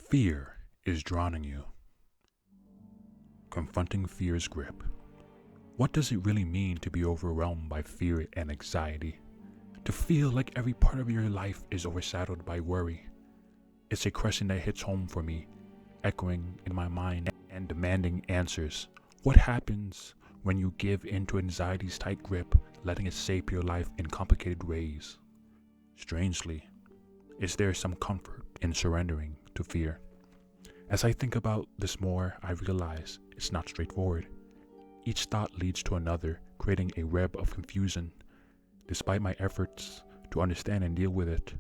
Fear is drowning you. Confronting fear's grip. What does it really mean to be overwhelmed by fear and anxiety? To feel like every part of your life is overshadowed by worry? It's a question that hits home for me, echoing in my mind and demanding answers. What happens when you give in to anxiety's tight grip, letting it shape your life in complicated ways? Strangely, is there some comfort in surrendering to fear? As I think about this more, I realize it's not straightforward. Each thought leads to another, creating a web of confusion. Despite my efforts to understand and deal with it,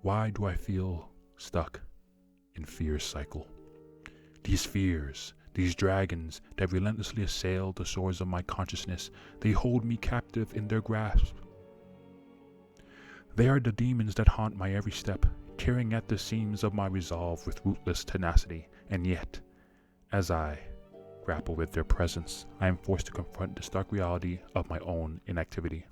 why do I feel stuck in fear's cycle? These fears, these dragons that relentlessly assail the shores of my consciousness, they hold me captive in their grasp. They are the demons that haunt my every step, tearing at the seams of my resolve with ruthless tenacity, and yet, as I grapple with their presence, I am forced to confront the stark reality of my own inactivity.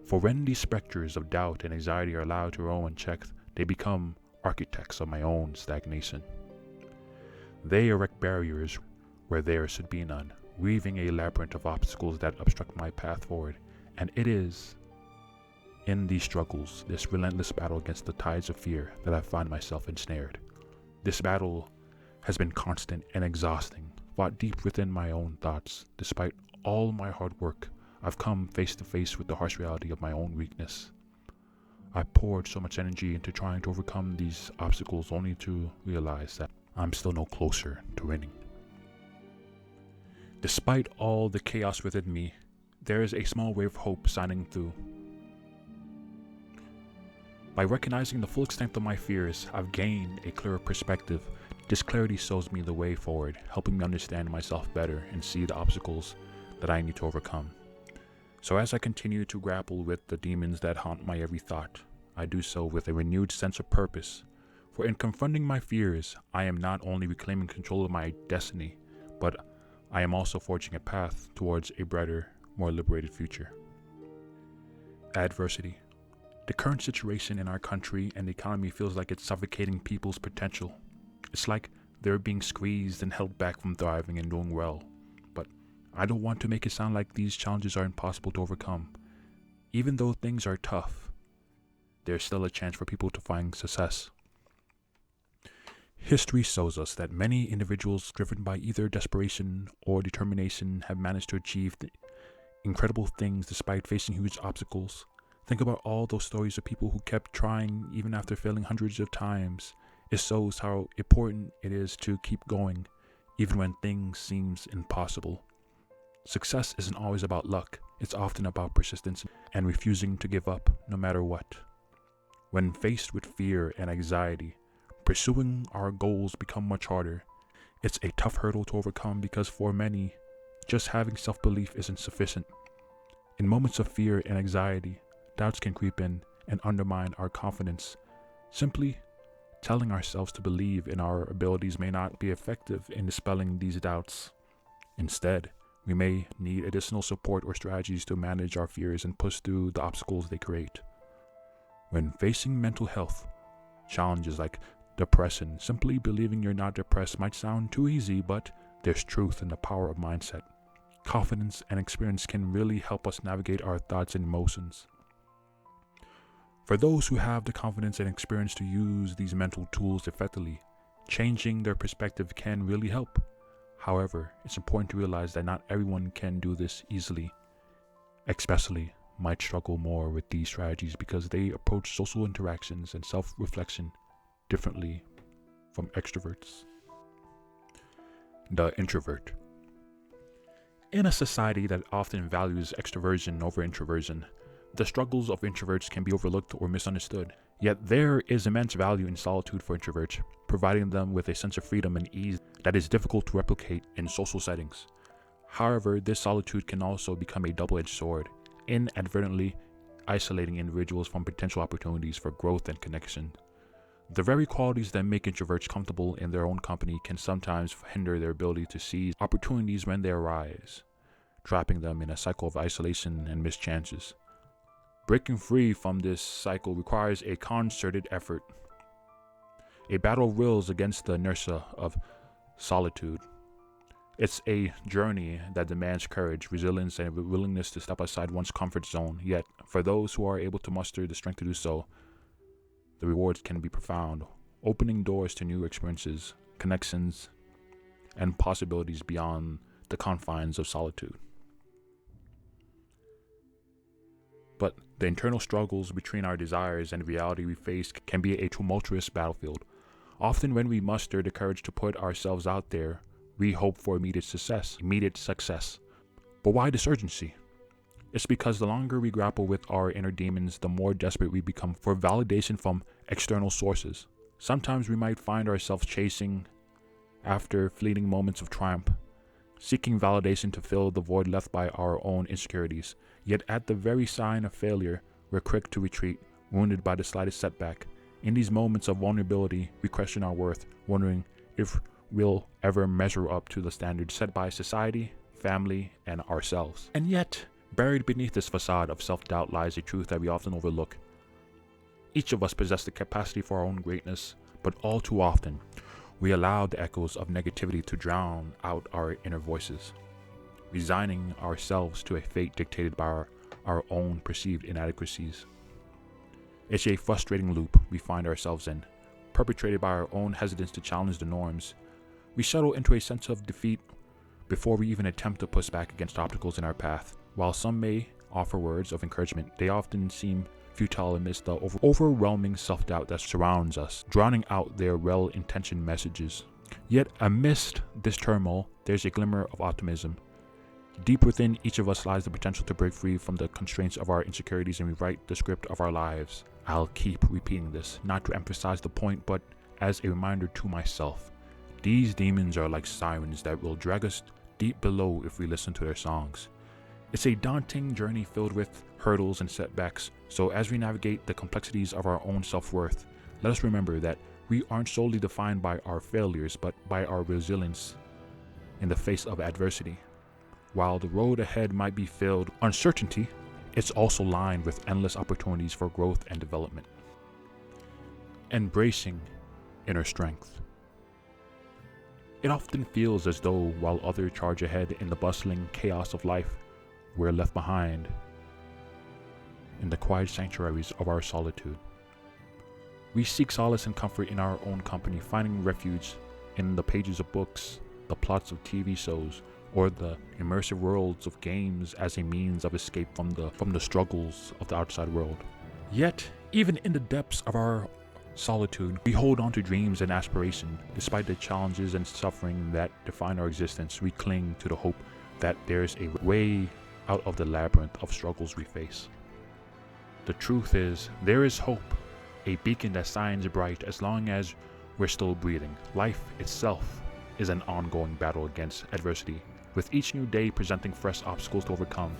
For when these specters of doubt and anxiety are allowed to roam unchecked, they become architects of my own stagnation. They erect barriers where there should be none, weaving a labyrinth of obstacles that obstruct my path forward, and it is in these struggles, this relentless battle against the tides of fear, that I find myself ensnared. This battle has been constant and exhausting, fought deep within my own thoughts. Despite all my hard work, I've come face to face with the harsh reality of my own weakness. I poured so much energy into trying to overcome these obstacles only to realize that I'm still no closer to winning. Despite all the chaos within me, there is a small wave of hope shining through. By recognizing the full extent of my fears, I've gained a clearer perspective. This clarity shows me the way forward, helping me understand myself better and see the obstacles that I need to overcome. So as I continue to grapple with the demons that haunt my every thought, I do so with a renewed sense of purpose. For in confronting my fears, I am not only reclaiming control of my destiny, but I am also forging a path towards a brighter, more liberated future. Adversity. The current situation in our country and the economy feels like it's suffocating people's potential. It's like they're being squeezed and held back from thriving and doing well. But I don't want to make it sound like these challenges are impossible to overcome. Even though things are tough, there's still a chance for people to find success. History shows us that many individuals driven by either desperation or determination have managed to achieve incredible things despite facing huge obstacles. Think about all those stories of people who kept trying even after failing hundreds of times. It shows how important it is to keep going, even when things seem impossible. Success isn't always about luck. It's often about persistence and refusing to give up no matter what. When faced with fear and anxiety, pursuing our goals become much harder. It's a tough hurdle to overcome because for many, just having self-belief isn't sufficient. In moments of fear and anxiety, doubts can creep in and undermine our confidence. Simply telling ourselves to believe in our abilities may not be effective in dispelling these doubts. Instead, we may need additional support or strategies to manage our fears and push through the obstacles they create. When facing mental health challenges like depression, simply believing you're not depressed might sound too easy, but there's truth in the power of mindset. Confidence and experience can really help us navigate our thoughts and emotions. For those who have the confidence and experience to use these mental tools effectively, changing their perspective can really help. However, it's important to realize that not everyone can do this easily. Especially might struggle more with these strategies because they approach social interactions and self-reflection differently from extroverts. The introvert. In a society that often values extroversion over introversion, the struggles of introverts can be overlooked or misunderstood. Yet there is immense value in solitude for introverts, providing them with a sense of freedom and ease that is difficult to replicate in social settings. However, this solitude can also become a double-edged sword, inadvertently isolating individuals from potential opportunities for growth and connection. The very qualities that make introverts comfortable in their own company can sometimes hinder their ability to seize opportunities when they arise, trapping them in a cycle of isolation and missed chances. Breaking free from this cycle requires a concerted effort. a battle of wills against the inertia of solitude. It's a journey that demands courage, resilience, and a willingness to step outside one's comfort zone. Yet, for those who are able to muster the strength to do so, the rewards can be profound, opening doors to new experiences, connections, and possibilities beyond the confines of solitude. But the internal struggles between our desires and the reality we face can be a tumultuous battlefield. Often when we muster the courage to put ourselves out there, we hope for immediate success. But why this urgency? It's because the longer we grapple with our inner demons, the more desperate we become for validation from external sources. Sometimes we might find ourselves chasing after fleeting moments of triumph, seeking validation to fill the void left by our own insecurities. Yet at the very sign of failure, we're quick to retreat, wounded by the slightest setback. In these moments of vulnerability, we question our worth, wondering if we'll ever measure up to the standards set by society, family, and ourselves. And yet, buried beneath this facade of self-doubt lies a truth that we often overlook. Each of us possess the capacity for our own greatness, but all too often, we allow the echoes of negativity to drown out our inner voices, resigning ourselves to a fate dictated by our own perceived inadequacies. It's a frustrating loop we find ourselves in, perpetrated by our own hesitance to challenge the norms. We settle into a sense of defeat before we even attempt to push back against obstacles in our path. While some may offer words of encouragement, they often seem futile amidst the overwhelming self-doubt that surrounds us, drowning out their well-intentioned messages. Yet amidst this turmoil, there's a glimmer of optimism. Deep within each of us lies the potential to break free from the constraints of our insecurities and rewrite the script of our lives. I'll keep repeating this, not to emphasize the point, but as a reminder to myself. These demons are like sirens that will drag us deep below if we listen to their songs. It's a daunting journey filled with hurdles and setbacks, so as we navigate the complexities of our own self-worth, let us remember that we aren't solely defined by our failures, but by our resilience in the face of adversity. While the road ahead might be filled with uncertainty, it's also lined with endless opportunities for growth and development. Embracing inner strength. It often feels as though while others charge ahead in the bustling chaos of life, we're left behind in the quiet sanctuaries of our solitude. We seek solace and comfort in our own company, finding refuge in the pages of books, the plots of TV shows, or the immersive worlds of games as a means of escape from the struggles of the outside world. Yet, even in the depths of our solitude, we hold on to dreams and aspiration. Despite the challenges and suffering that define our existence, we cling to the hope that there's a way out of the labyrinth of struggles we face. The truth is, there is hope, a beacon that shines bright as long as we're still breathing. Life itself is an ongoing battle against adversity, with each new day presenting fresh obstacles to overcome.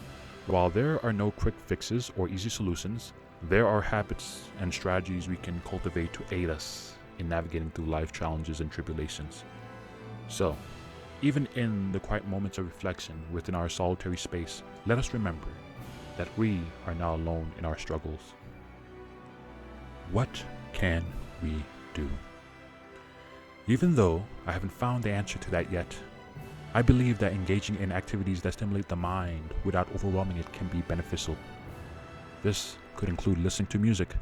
While there are no quick fixes or easy solutions, there are habits and strategies we can cultivate to aid us in navigating through life challenges and tribulations. So, even in the quiet moments of reflection within our solitary space, let us remember that we are not alone in our struggles. What can we do? Even though I haven't found the answer to that yet, I believe that engaging in activities that stimulate the mind without overwhelming it can be beneficial. This could include listening to music,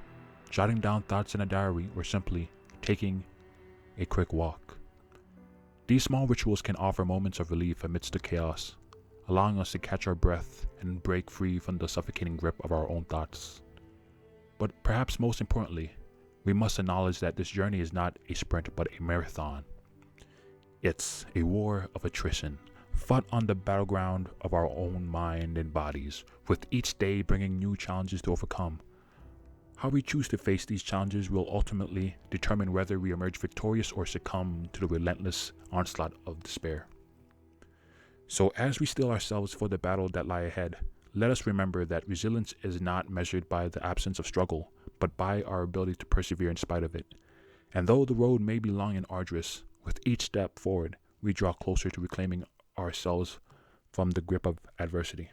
jotting down thoughts in a diary, or simply taking a quick walk. These small rituals can offer moments of relief amidst the chaos, allowing us to catch our breath and break free from the suffocating grip of our own thoughts. But perhaps most importantly, we must acknowledge that this journey is not a sprint but a marathon. It's a war of attrition, fought on the battleground of our own mind and bodies, with each day bringing new challenges to overcome. How we choose to face these challenges will ultimately determine whether we emerge victorious or succumb to the relentless onslaught of despair. So as we steel ourselves for the battle that lie ahead, let us remember that resilience is not measured by the absence of struggle, but by our ability to persevere in spite of it. And though the road may be long and arduous, with each step forward, we draw closer to reclaiming ourselves from the grip of adversity.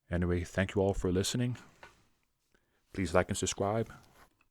Anyway, thank you all for listening. Please like and subscribe.